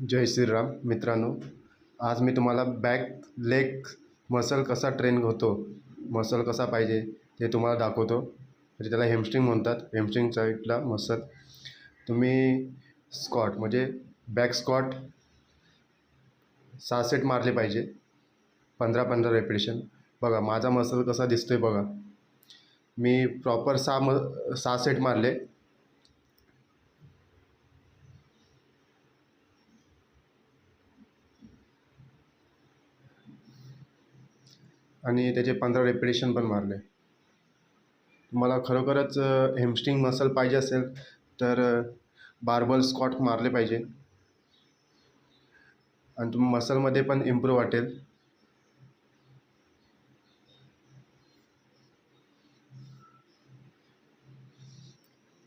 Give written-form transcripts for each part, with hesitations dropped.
जय श्रीराम मित्रांनो, आज मी तुम्हाला बॅक लेग मसल कसा ट्रेन होतो, मसल कसा पाहिजे ते तुम्हाला दाखवतो. म्हणजे त्याला हॅमस्ट्रिंग म्हणतात. हॅमस्ट्रिंग साईडला मसल तुम्ही स्क्वॉट म्हणजे बॅक स्क्वॉट 6 सेट मारले पाहिजे, 15-15 रेपिटेशन. बघा माझा मसल कसा दिसतोय बघा. मी प्रॉपर 6 सेट मारले. आणि त्याचे 15 रेपिटेशन पण मारले. तुम्हाला खरोखरच हॅमस्ट्रिंग मसल पाहिजे असेल तर बार्बल स्क्वॉट मारले पाहिजे आणि तुम्ही मसलमध्ये पण इम्प्रूव्ह वाटेल.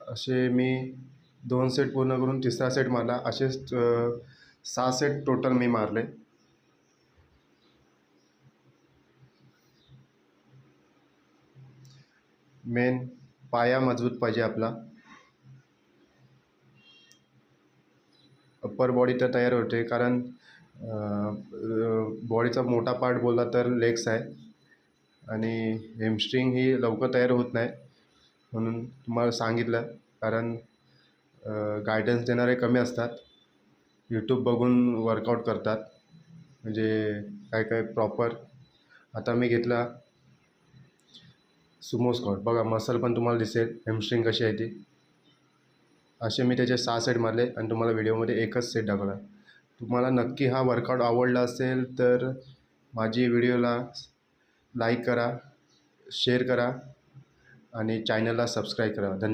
असे मी 2 सेट पूर्ण करून तिसरा सेट मारला. असेच 6 सेट टोटल मी मारले. मेन पाया मजबूत पाहिजे आपला. अप्पर बॉडी तर तयार होते, कारण बॉडीचा मोठा पार्ट बोलला तर लेग्स आहे आणि हॅमस्ट्रिंग ही लवकर तयार होत नाही, म्हणून तुम्हाला सांगितलं. कारण गायडन्स देणारे कमी असतात. यूट्यूब बघून वर्कआउट करतात, म्हणजे काय काय प्रॉपर. आता मी घेतला सुमो स्क्वॉट. बघा मसल पण तुम्हाला दिसेल हॅमस्ट्रिंग कशी आहे ती. असे मी त्याचे 6 सेट मारले आणि तुम्हाला व्हिडिओमध्ये एकच सेट दाखवला. तुम्हाला नक्की हा वर्कआउट आवडला असेल तर माझी व्हिडिओला लाईक करा, शेअर करा आणि चॅनलला सबस्क्राईब करा. धन्यवाद.